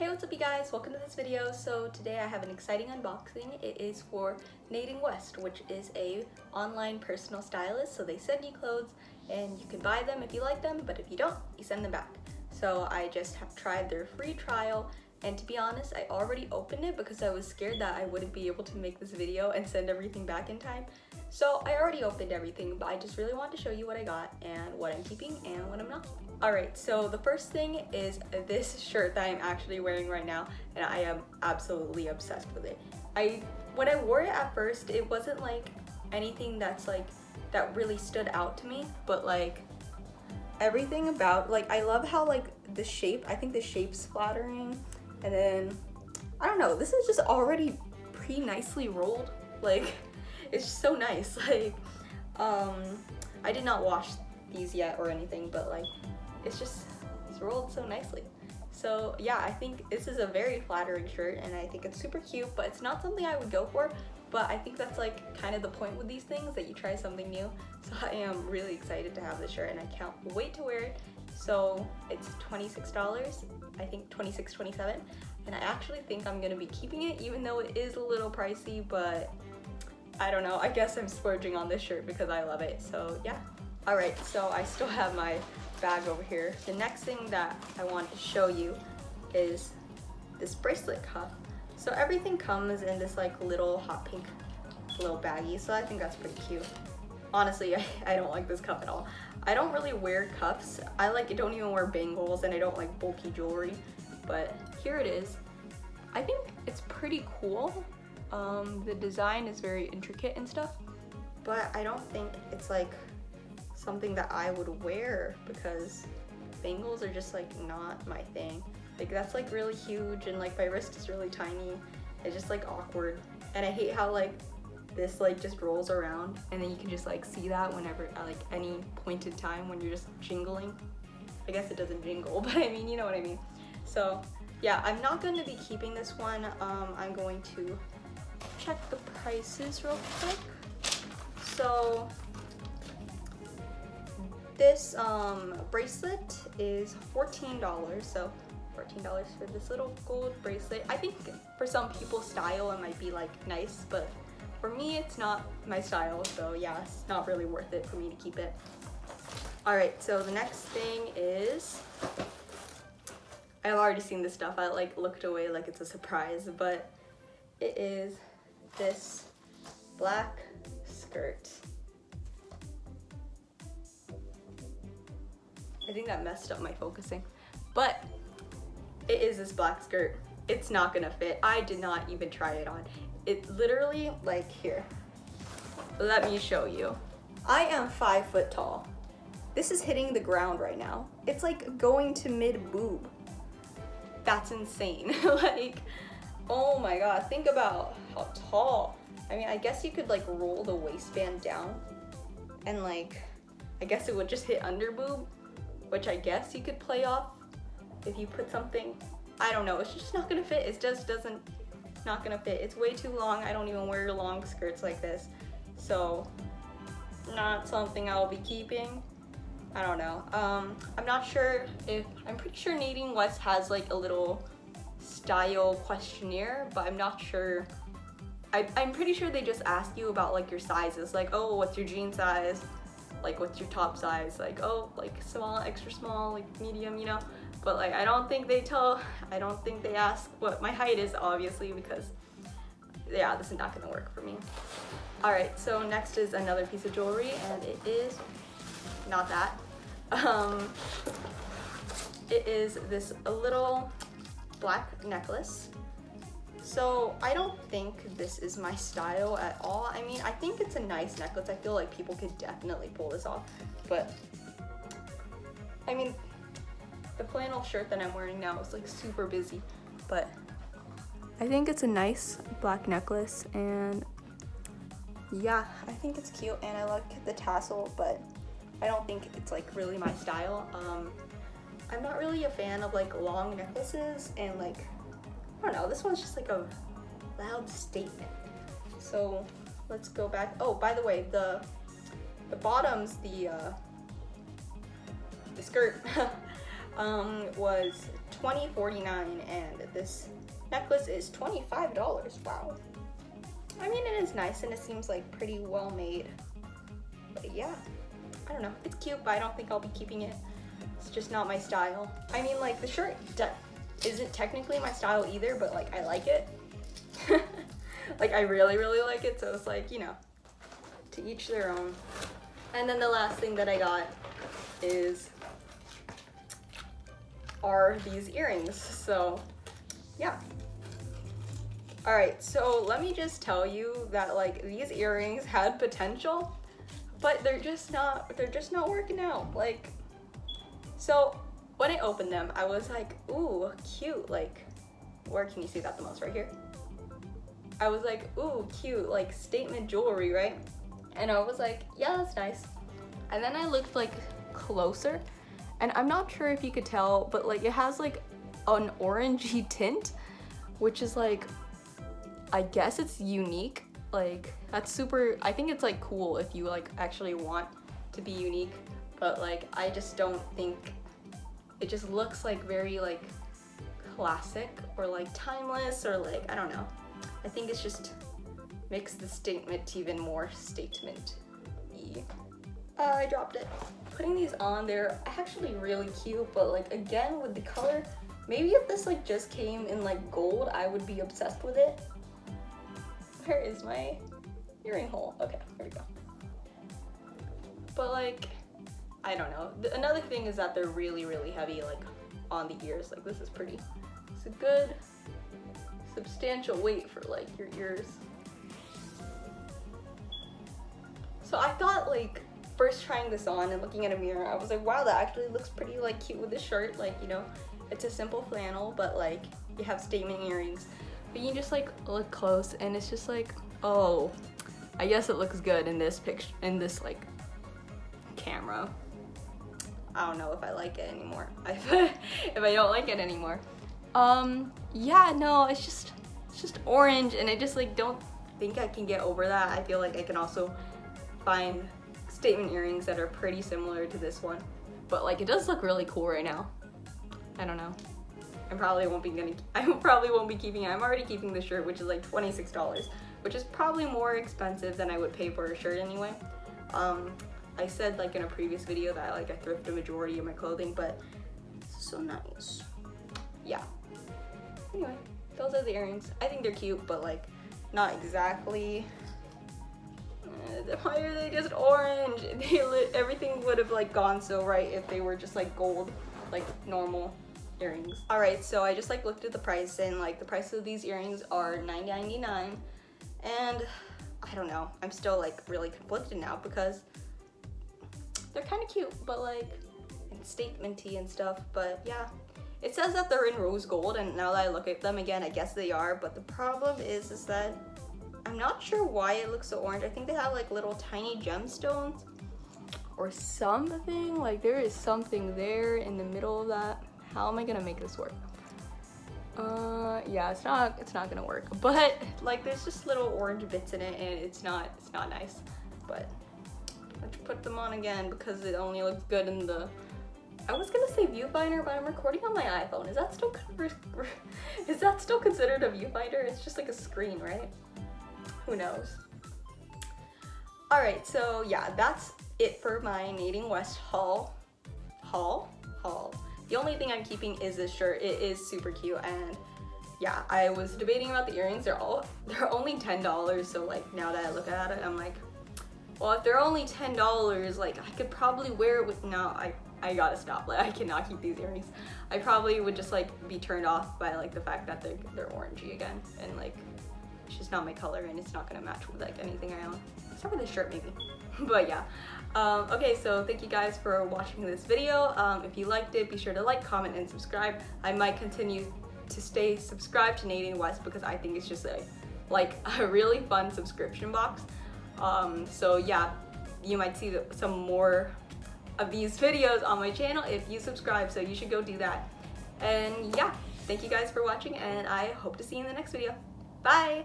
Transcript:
Hey, what's up you guys? Welcome to this video. So today I have an exciting unboxing. It is for Nadine West, which is a online personal stylist. So they send you clothes and you can buy them if you like them, but if you don't, you send them back. So I just have tried their free trial, and to be honest, I already opened it because I was scared that I wouldn't be able to make this video and send everything back in time. So I already opened everything, but I just really wanted to show you what I got and what I'm keeping and what I'm not keeping. Alright, so the first thing is this shirt that I'm actually wearing right now, and I am absolutely obsessed with it. When I wore it at first, it wasn't like anything that really stood out to me, but like everything about, like, I love how like the shape, I think the shape's flattering, and then I don't know, this is just already pretty nicely rolled. Like, it's just so nice. Like, I did not wash these yet or anything, but like it's rolled so nicely. So yeah, I think this is a very flattering shirt and I think it's super cute, but it's not something I would go for. But I think that's like kind of the point with these things, that you try something new. So I am really excited to have this shirt and I can't wait to wear it. So it's $26, I think $26.27, and I actually think I'm gonna be keeping it, even though it is a little pricey, but I don't know, I guess I'm splurging on this shirt because I love it. So yeah. Alright, so I still have my bag over here. The next thing that I want to show you is this bracelet cuff. So everything comes in this like little hot pink little baggie, so I think that's pretty cute. Honestly, I don't like this cuff at all. I don't really wear cuffs. I don't even wear bangles, and I don't like bulky jewelry, but here it is. I think it's pretty cool. The design is very intricate and stuff, but I don't think it's like something that I would wear because bangles are just like not my thing. Like, that's like really huge, and like my wrist is really tiny. It's just like awkward, and I hate how like this like just rolls around and then you can just like see that whenever at like any point in time when you're just jingling. I guess it doesn't jingle, but I mean, you know what I mean. So yeah, I'm not going to be keeping this one. I'm going to check the prices real quick. So this bracelet is $14, so $14 for this little gold bracelet. I think for some people's style it might be like nice, but for me it's not my style, so yeah, it's not really worth it for me to keep it. Alright, so the next thing is, I've already seen this stuff. I like looked away like it's a surprise, but it is this black skirt. I think that messed up my focusing, but it is this black skirt. It's not gonna fit. I did not even try it on. It literally, like, here, let me show you. I am 5 foot tall. This is hitting the ground right now. It's like going to mid boob. That's insane. Like, oh my god, think about how tall. I mean, I guess you could like roll the waistband down and like, I guess it would just hit under boob, which I guess you could play off if you put something. I don't know, it's just not gonna fit. It just not gonna fit. It's way too long. I don't even wear long skirts like this, so not something I'll be keeping. I don't know. I'm not sure if, I'm pretty sure Nadine West has like a little style questionnaire, but I'm not sure. I'm pretty sure they just ask you about like your sizes, like, oh, what's your jean size, like what's your top size, like, oh, like small, extra small, like medium, you know. But like, I don't think they ask what my height is, obviously, because yeah, this is not gonna work for me. All right, so next is another piece of jewelry, and it is not that. It is this little black necklace. So I don't think this is my style at all. I mean, I think it's a nice necklace. I feel like people could definitely pull this off, but I mean, the flannel shirt that I'm wearing now is like super busy, but I think it's a nice black necklace, and yeah, I think it's cute, and I like the tassel, but I don't think it's like really my style. I'm not really a fan of like long necklaces, and like, I don't know, this one's just like a loud statement. So let's go back. Oh, by the way, the bottoms, the skirt was $20.49, and this necklace is $25. Wow. I mean, it is nice and it seems like pretty well made. But yeah, I don't know. It's cute, but I don't think I'll be keeping it. It's just not my style. I mean, like, the shirt isn't technically my style either, but like, I like it. Like, I really, really like it. So it's like, you know, to each their own. And then the last thing that I got are these earrings. So yeah. All right, so let me just tell you that like these earrings had potential, but they're just not working out. Like, so when I opened them, I was like, ooh, cute. Like, where can you see that the most? Right here. I was like, ooh, cute, like statement jewelry, right? And I was like, yeah, that's nice. And then I looked like closer, and I'm not sure if you could tell, but like it has like an orangey tint, which is like, I guess it's unique. Like, that's super, I think it's like cool if you like actually want to be unique, but like I just don't think, it just looks like very like classic or like timeless, or like, I don't know. I think it's just makes the statement even more statement-y. I dropped it. Putting these on, they're actually really cute, but like again with the color, maybe if this like just came in like gold, I would be obsessed with it. Where is my earring hole? Okay, there we go. But like, I don't know. Another thing is that they're really, really heavy, like on the ears. Like, this is pretty, it's a good substantial weight for like your ears. So I thought, like, first trying this on and looking in a mirror, I was like, wow, that actually looks pretty like cute with this shirt. Like, you know, it's a simple flannel, but like you have statement earrings. But you just like look close and it's just like, oh, I guess it looks good in this picture, in this like camera. I don't know if I like it anymore. If I don't like it anymore. Yeah, no, it's just orange, and I just like don't think I can get over that. I feel like I can also find statement earrings that are pretty similar to this one, but like it does look really cool right now. I don't know. I probably won't be keeping it. I'm already keeping the shirt, which is like $26, which is probably more expensive than I would pay for a shirt anyway. I said like in a previous video that like I thrift a majority of my clothing, but it's so nice. Yeah. Anyway, those are the earrings. I think they're cute, but like not exactly. Why are they just orange? Everything would have like gone so right if they were just like gold, like normal earrings. All right, so I just like looked at the price, and like the price of these earrings are $9.99, and I don't know. I'm still like really conflicted now because they're kind of cute, but like statement-y and stuff. But yeah, it says that they're in rose gold, and now that I look at them again, I guess they are. But the problem is that I'm not sure why it looks so orange. I think they have like little tiny gemstones or something. Like there is something there in the middle of that. How am I gonna make this work? Yeah, it's not gonna work. But like there's just little orange bits in it, and it's not nice. But let's put them on again because it only looks good in the, I was gonna say viewfinder, but I'm recording on my iPhone. Is that still considered a viewfinder? It's just like a screen, right? Who knows? All right, so yeah, that's it for my Nadine West haul. The only thing I'm keeping is this shirt. It is super cute, and yeah, I was debating about the earrings. They're only $10, so like now that I look at it, I'm like, well, if they're only $10, like I could probably wear it with, no, I gotta stop. Like I cannot keep these earrings. I probably would just like be turned off by like the fact that they're orangey again, and like it's just not my color, and it's not gonna match with like anything I own. Except for this shirt maybe. But yeah. Okay, so thank you guys for watching this video. If you liked it, be sure to like, comment, and subscribe. I might continue to stay subscribed to Nadine West because I think it's just a really fun subscription box. So yeah, you might see some more of these videos on my channel if you subscribe, so you should go do that. And yeah, thank you guys for watching, and I hope to see you in the next video. Bye!